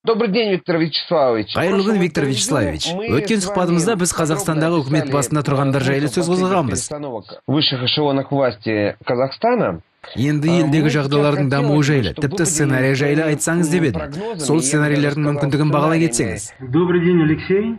Добрый день, Виктор Вячеславович. Қайырлы күн, Виктор Вячеславович. Өткен сұхбатымызда біз Қазақстандағы үкімет басында тұрғандар жайлы сөз қозғағанбыз. Высших эшелонах власти Казахстана. Енді елдегі жағдайлардың дамуы жайлы, тіпті сценарий жайлы айтсаңыз деп едім. Сол сценарийлердің мүмкіндігін бағалай кетсеңіз. Добрый день, Алексей.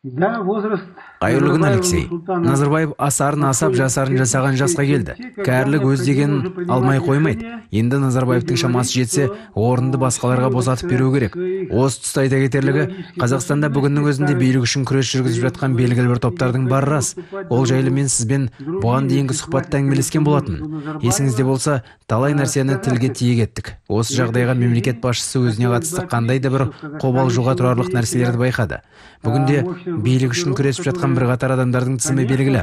Да, возраст. Қайырлы күн, Алексей. Назарбаев асарын асап, жасарын жасаған жасқа келді. Кәрілік өз деген алмай қоймайды. Енді Назарбаевтың шамасы жетсе, орынды басқаларға босатып беру керек. Осы тұста айта кетерлігі, Қазақстанда бүгіннің өзінде билік үшін күрес жүргізіп жатқан белгілі бір топтардың бары рас. Ол жайлы мен сізбен бұған дейінгі сұхбатта әңгімелескен болатынмын. Есіңізде болса, талай нәрсені тілге тиек еттік. Осы жағдайға мемлекет басшысы өзіне қатысты қандай да бір қобалжуға тұрарлық нәрселерді байқады. Бүгінде билік үшін күресіп жатқан бір қатар адамдардың тізімі белгілі.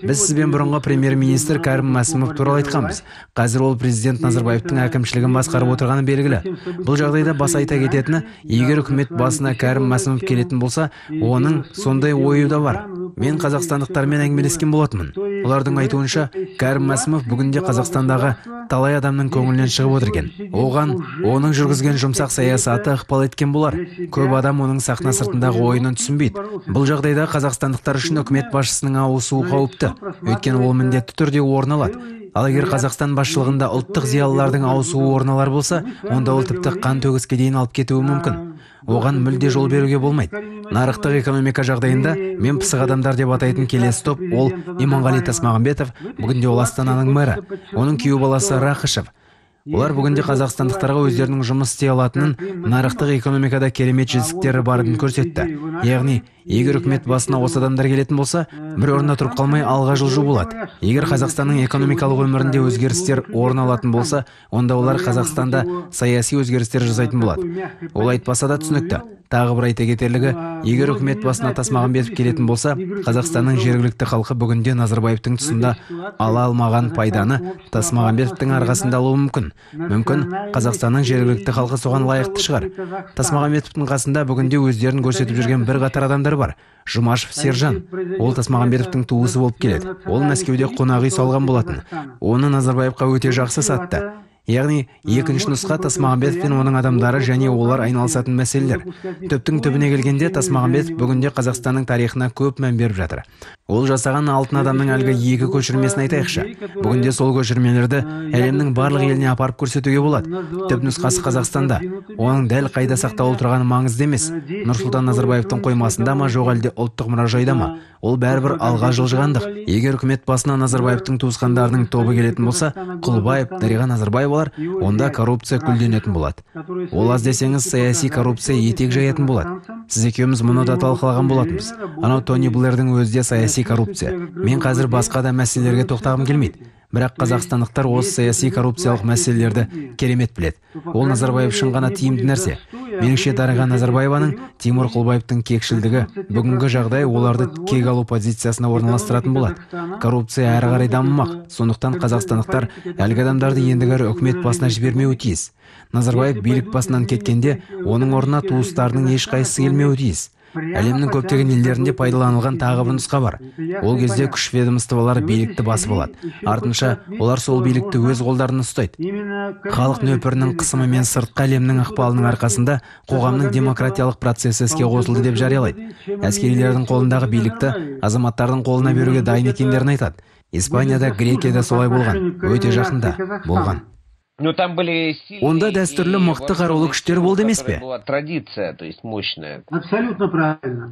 Біз сізбен бұрынғы премьер-министр Кәрім Мәсімов туралы айтқанбыз. Қазір ол президент Назарбаевтың әкімшілігін басқарып отырғаны белгілі. Бұл жағдайда бас айта кететіні, егер үкімет басына Кәрім Мәсімов келетін болса, оның сондай ойы да бар. Мен қазақстандықтармен әңгімелескен болатынмын. Олардың айтуынша, Кәрім Мәсімов бүгінде Қазақстандағы талай адамның көңілінен шығып отыр екен. Оған оның жүргізген жұмсақ саясаты ықпал еткен болар. Көп адам оның сахна сыртындағы ойынын түсінбейді. Бұл жағдайда қазақстандықтар үшін үкімет басшысының ауысуы қауіпті. Өйткені ол міндетті түрде орын алады. Ал егер Қазақстан басшылығында ұлттық зиялылардың ауысуы орын алар болса, онда ол тіпті қан төгіске дейін алып кетуі мүмкін. Оған мүлде жол беруге болмайды. Нарықтық экономика жағдайында мен пысық адамдар деп атайтын келесі топ, ол Иманғали Тасмағамбетов, бүгінде ол Астананың мэрі. Оның күйеу баласы Рақышев. Олар бүгінде қазақстандықтарға өздерінің жұмыс істей алатынын, нарықтық экономикада керемет жетістіктері барын көрсетті. Яғни, егер үкімет басына осы адамдар келетін болса, бір орында тұрып қалмай алға жылжу болады. Егер Қазақстанның экономикалық өмірінде өзгерістер орын алатын болса, онда олар Қазақстанда саяси өзгерістер жасайтын болады. Ол айтпаса да түсінікті. Тағы бір айта кетерлігі, егер үкімет басына Тасмағамбетов келетін болса, Қазақстанның жергілікті халқы бүгінде Назарбаевтың тұсында ала алмаған пайданы Тасмағамбетовтың арқасында алуы мүмкін. Мүмкін Қазақстанның жергілікті халқы соған лайықты шығар. Тасмағамбетовтың қасында бүгінде өздерін көрсетіп жүрген бір қатар адамдар бар. Жұмашев Сержан. Ол Тасмағамбетовтың туысы болып келеді. Ол Мәскеуде қонақ үй салған болатын. Оны Назарбаевқа өте жақсы сатты. Яғни, екінші нұсқа Тасмағамбетов пен оның адамдары және олар айналысатын мәселелер. Төптің түбіне келгенде Тасмағамбетов бүгінде Қазақстанның тарихына көп мән беріп жатыр. Ол жасаған алтын адамның әлгі екі көшірмесін айтайықшы. Бүгінде сол көшірмелерді әлемнің барлық еліне апарып көрсетуге болады. Түп нұсқасы Қазақстанда. Оның дәл қайда сақталып тұрғаны маңызды емес. Нұрсұлтан Назарбаевтың қоймасында ма, жоқ әлде ұлттық мұражайда ма? Ол бәрібір алға жылжығандық. Егер үкімет басына Назарбаевтың туысқандарының тобы келетін болса, Құлбаев, Дариға Назарбаевалар, онда коррупция күлденетін болады. Ол аз десеңіз саяси коррупция етек жаятын болады. Сіз екеуміз мұны да талқылаған болатынбыз. Анау Тони Блэрдің өзі саяси коррупция. Мен қазір басқа да мәселелерге тоқтағым келмейді. Бірақ қазақстандықтар осы саяси коррупциялық мәселелерді керемет біледі. Ол Назарбаев үшін ғана тиімді нәрсе. Меніңше Дариға Назарбаеваның, Тимур Құлбаевтың кекшілдігі, бүгінгі жағдай оларды кек алу позициясына орналастыратын болады. Коррупция әрі қарай дамымақ. Сондықтан қазақстандықтар әлгі адамдарды ендігәрі үкімет басына жібермеуі тиіс. Назарбаев билік басынан кеткенде, оның орнына туыстарының ешқайсысы келмеуі тиіс. Әлемнің көптеген елдерінде пайдаланылған тағы бір нұсқа бар. Ол кезде күш ведомстволары билікті басып алады. Артынша олар сол билікті өз қолдарына ұстайды. Халық нөпірінің қысымы мен сыртқы әлемнің ықпалының арқасында қоғамның демократиялық процесі іске қосылды деп жариялайды. Әскерилердің қолындағы билікті азаматтардың қолына беруге дайын екендерін айтады. Испанияда, Грекияда солай болған. Өте жақында болған. Онда дәстүрлі мықты қарулы күштер болды емес пе? Традиция, то есть мощная. Абсолютно правильно.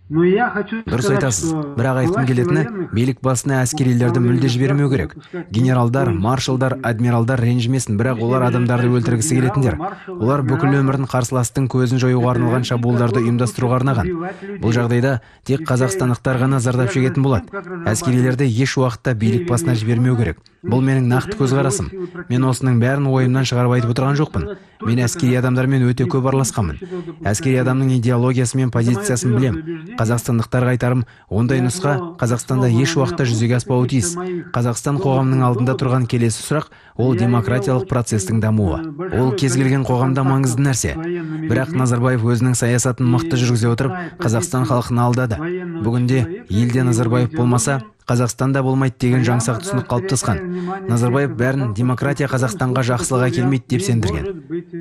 Дұрыс айтасыз. Бірақ айтқым келетіні, билік басына әскерилерді мүлде жібермеу керек. Генералдар, маршалдар, адмиралдар ренжімесін, бірақ олар адамдарды өлтіргісі келетіндер. Олар бүкіл өмірін қарсыластың көзін жоюға арналған шабуылдарды ұйымдастыруға арнаған. Бұл жағдайда тек қазақстандықтар ғана зардап шегетін болады. Әскерилерді еш уақытта билік басына жібермеу керек. Бұл менің нақты көзқарасым. Мен осының бәрін ойымнан шығарып айтып отырған жоқпын. Мен әскери адамдармен өте көп араласқанмын. Әскери адамның идеологиясы мен позициясын білем. Қазақстандықтарға айтарым, ондай нұсқа Қазақстанда еш уақытта жүзеге аспауы тиіс. Қазақстан қоғамның алдында тұрған келесі сұрақ, ол демократиялық процестің дамуы. Ол кез келген қоғамда маңызды нәрсе. Бірақ Назарбаев өзінің саясатын мықты жүргізе отырып, Қазақстан халқын алдады. Бүгінде елде Назарбаев болмаса, Қазақстанда болмайды деген жаңсақ түсінік қалыптасқан. Назарбаев бәрін демократия Қазақстанға жақсылыға келмейді деп сендірген.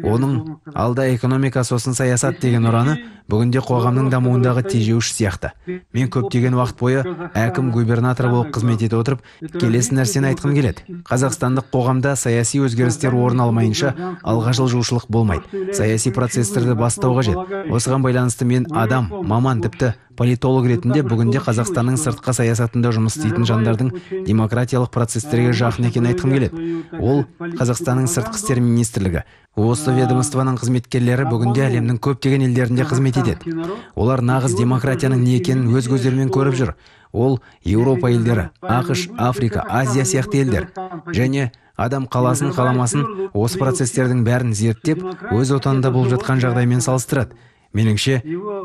Оның алда экономика сосын саясат деген ұраны бүгінде қоғамның дамуындағы тежеуіш сияқты. Мен көптеген уақыт бойы әкім губернатор болып қызмет ете отырып, келесі нәрсені айтқым келеді. Қазақстандық қоғамда саяси өзгерістер орын алмайынша алға жылжушылық болмайды. Саяси процестерді бастау қажет. Осыған байланысты мен адам, маман, тіпті политолог ретінде бүгінде Қазақстанның сыртқы саясатында жұмыс істейтін жандардың демократиялық процестерге жақын екенін айтқым келеді. Ол Қазақстанның сыртқы істер министрлігі. Осы ведомствоның қызметкерлері бүгінде әлемнің көптеген елдерінде қызмет етеді. Олар нағыз демократияның не екенін өз көздерімен көріп жүр. Ол Еуропа елдері, ақш, Африка, Азия сияқты елдер. Және адам қаласын, қаламасын осы процестердің бәрін зерттеп, өз отанында болып жатқан жағдаймен салыстырады. Меніңше,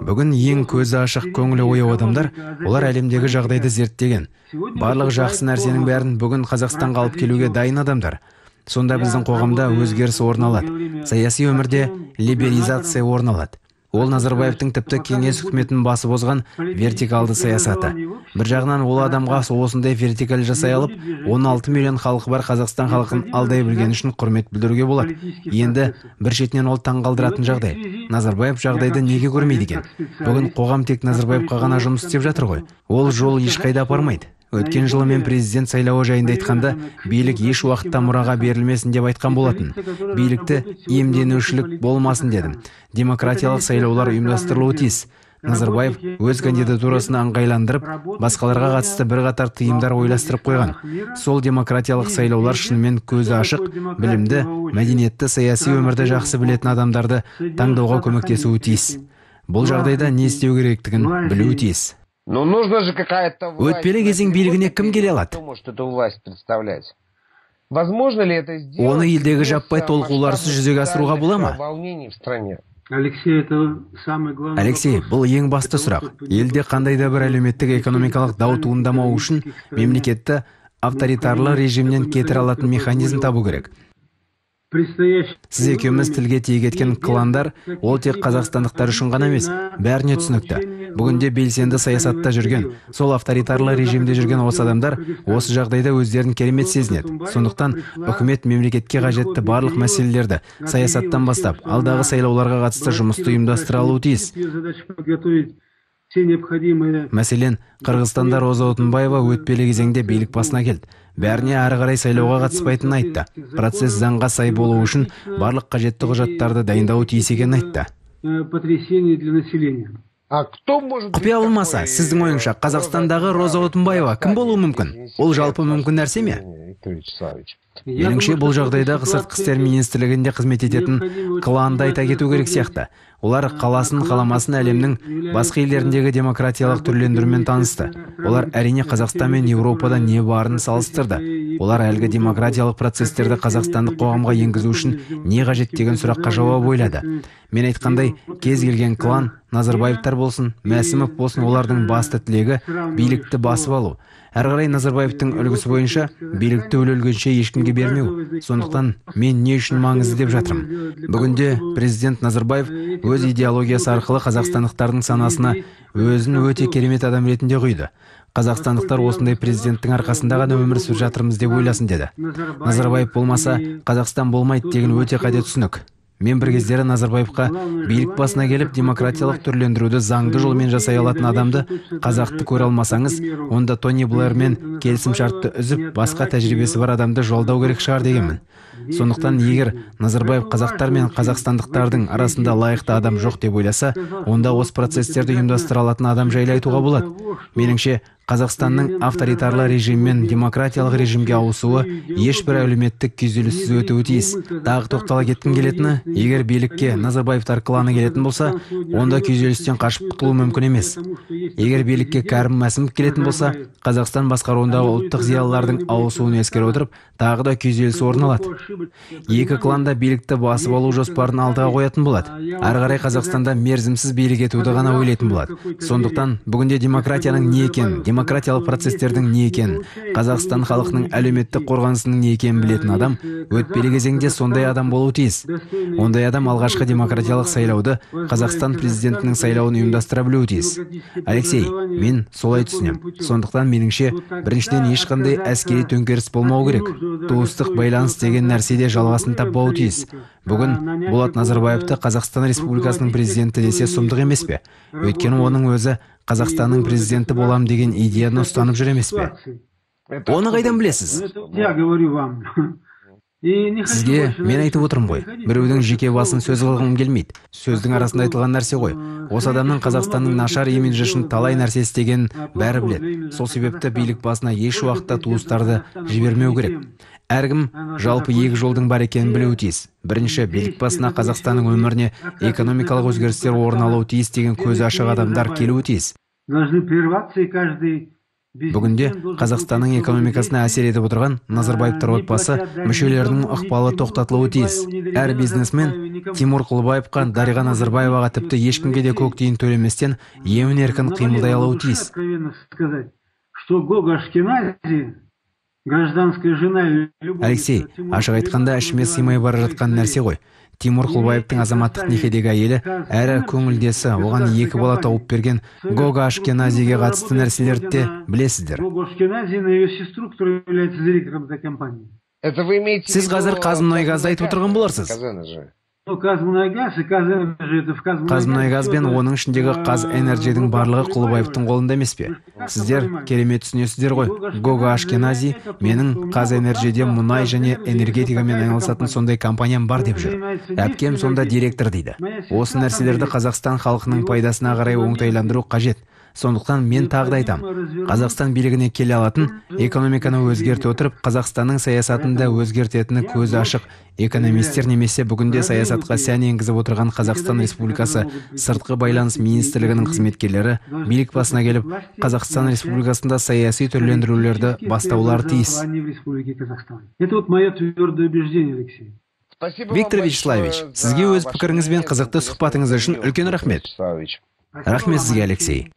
бүгін ең көзі ашық, көңілі ояу адамдар, олар әлемдегі жағдайды зерттеген. Барлық жақсы нәрсенің бәрін бүгін Қазақстанға алып келуге дайын адамдар. Сонда біздің қоғамда өзгеріс орын алады. Саяси өмірде либерализация орын алады. Ол Назарбаевтың тіпті кеңес үкіметін басып озған вертикалды саясаты. Бір жағынан ол адамға осындай вертикаль жасай алып, 16 миллион халқы бар Қазақстан халқын алдай білген үшін құрмет білдіруге болады. Енді бір шетінен ол таңғалдыратын жағдай. Назарбаев жағдайды неге көрмейді екен? Бүгін қоғам тек Назарбаевқа ғана жұмыс істеп жатыр ғой. Ол жол ешқайда апармайды. Өткен жылы мен президент сайлауы жайында айтқанда, билік еш уақытта мұраға берілмесін деп айтқан болатын. Билікті иемденушілік болмасын дедім. Демократиялық сайлаулар ұйымдастырылуы тиіс. Назарбаев өз кандидатурасын аңғайландырып, басқаларға қатысты бірқатар тыйымдар ойластырып қойған. Сол демократиялық сайлаулар шынымен көзі ашық, білімді, мәдениетті, саяси өмірді жақсы білетін адамдарды таңдауға көмектесуі тиіс. Бұл жағдайда не істеу керектігін білуі тиіс. Өтпелі кезең билігіне кім келе алады? Оны елдегі жаппай толқуларсыз жүзеге асыруға бола ма? Алексей, бұл ең басты сұрақ. Елде қандай да бір әлеуметтік экономикалық дау туындамау үшін мемлекетті авторитарлы режимнен кетіре алатын механизм табу керек. Сіз екеуміз тілге тиек еткен кландар, ол тек қазақстандықтар үшін ғана емес, бәріне түсінікті. Бүгінде белсенді саясатта жүрген, сол авторитарлы режимде жүрген осы адамдар осы жағдайда өздерін керемет сезінеді. Сондықтан үкімет мемлекетке қажетті барлық мәселелерді саясаттан бастап, алдағы сайлауларға қатысты жұмысты ұйымдастыра алуы тиіс. Мәселен, Қырғызстанда Роза Отынбаева өтпелі кезеңде билік басына келді. Бәріне ары қарай сайлауға қатыспайтынын айтты. Процесс заңға сай болу үшін барлық қажетті құжаттарды дайындауы тиіс екенін айтты. Құпия болмаса, сіздің ойыңша, Қазақстандағы Роза Отынбаева кім болуы мүмкін? Ол жалпы мүмкін нәрсе ме? Меніңше, бұл жағдайда сыртқы істер министрлігінде қызмет ететін кланды айта кету керек сияқты. Олар қаласын, қаламасын әлемнің басқа елдеріндегі демократиялық түрлендірумен танысты. Олар әрине Қазақстан мен Еуропада не барын салыстырды. Олар әлгі демократиялық процестерді қазақстандық қоғамға енгізу үшін не қажет деген сұраққа жауап ойлады. Мен айтқандай, кез келген клан, Назарбаевтар болсын, Мәсімов болсын, олардың басты тілегі билікті басып алу. Әрі қарай Назарбаевтың үлгісі бойынша билікті өлгенше ешкімге бермеу. Сондықтан мен не үшін маңызды деп жатырмын. Бүгінде президент Назарбаев өз идеологиясы арқылы қазақстандықтардың санасына өзін өте керемет адам ретінде құйды. Қазақстандықтар осындай президенттің арқасында ғана өмір сүріп жатырмыз деп ойласын деді. Назарбаев болмаса, Қазақстан болмайды деген өте қате түсінік. Мен бір кездері Назарбаевқа билік басына келіп демократиялық түрлендіруді заңды жолмен жасай алатын адамды қазақты көре алмасаңыз, онда Тони Блэрмен келісім шартты үзіп, басқа тәжірибесі бар адамды жолдау керек шығар дегенмін. Сондықтан егер Назарбаев қазақтар мен қазақстандықтардың арасында лайықты адам жоқ деп ойласа, онда осы процестерді ұйымдастыра алатын адам жайлы айтуға болады. Меніңше, Қазақстанның авторитарлы режиммен демократиялық режимге ауысуы ешбір әлеуметтік күйзеліссіз өтуі тиіс. Тағы тоқтала кеткім келетіні, егер билікке Назарбаевтар кланы келетін болса, онда күйзелістен қашып құтылу мүмкін емес. Егер билікке Кәрім Мәсімов келетін болса, Қазақстан басқаруындағы ұлттық зиялылардың ауысуын ескере отырып, тағы да күйзеліс орын алады. Екі кланда билікті басып алу жоспарын алдыға қоятын болады. Ары қарай Қазақстанда мерзімсіз билік етуді ғана ойлайтын болады. Сондықтан бүгінде демократияның не екенін, демократиялық процестердің не екенін, Қазақстан халқының әлеуметтік қорғанысының не екенін білетін адам өтпелі кезеңде сондай адам болуы тиіс. Ондай адам алғашқы демократиялық сайлауды, Қазақстан президентінің сайлауын ұйымдастыра білуі тиіс. Алексей, мен солай түсінем. Сондықтан меніңше, біріншіден ешқандай әскери төңкеріс болмау керек. Туыстық байланыс деген нәрседе жалғасын таппауы тиіс. Бүгін Болат Назарбаевты Қазақстан Республикасының президенті десе сұмдық емес пе? Өйткені оның өзі Қазақстанның президенті болам деген идеяны ұстанып жүр емес пе? Оны қайдан білесіз? Я говорю вам. Сізге мен айтып отырмын ғой. Біреудің жеке басын сөз қылғым келмейді. Сөздің арасында айтылған нәрсе ғой. Осы адамның Қазақстанның нашар имиджі үшін талай нәрсе істеген бәрі біледі. Сол себепті билік басына еш уақытта туыстарды жібермеу керек. Әркім жалпы екі жолдың бар екенін білуі тиіс. Бірінші, билік басына Қазақстанның өміріне экономикалық өзгерістер орын алуы тиіс деген көзі ашық адамдар келуі тиіс. Бүгінде Қазақстанның экономикасына әсер етіп отырған Назарбаевтар отбасы мүшелерінің ықпалы тоқтатылуы тиіс. Әр бизнесмен Тимур Құлыбаевқа, Дариға Назарбаеваға тіпті ешкімге де көк тиын төлеместен емін-еркін қимылдай алуы тиіс. Алексей, ашық айтқанда ішіме сыймай бара жатқан нәрсе ғой. Тимур Құлыбаевтың азаматтық некедегі әйелі әрі көңілдесі, оған 2 бала тауып берген Гога Ашкеназиге қатысты нәрселерді де білесіздер. Сіз қазір Қазмұнайгазды айтып отырған боларсыз. Қазмұнайгаз бен оның ішіндегі Қазэнерджидің барлығы Құлыбаевтың қолында емес пе? Сіздер керемет түсінесіздер ғой. Гога Ашкенази менің Қазэнерджиде мұнай және энергетикамен айналысатын сондай компаниям бар деп жүр. Әпкем сонда директор дейді. Осы нәрселерді Қазақстан халқының пайдасына қарай оңтайландыру қажет. Сондықтан мен тағы айтам. Қазақстан билігіне келе алатын, экономиканы өзгерте отырып, Қазақстанның саясатында өзгертетіні көзі ашық экономистер немесе бүгінде саясатқа сән енгізіп отырған Қазақстан Республикасы сыртқы байланыс министрлігінің қызметкерлері билік басына келіп, Қазақстан Республикасында саяси түрлендірулерді бастаулары тиіс. Виктор Вячеславович, сізге өз пікіріңіз бен қызықты сұхбатыңыз үшін үлкен рахмет. Рахмет сізге, Алексей.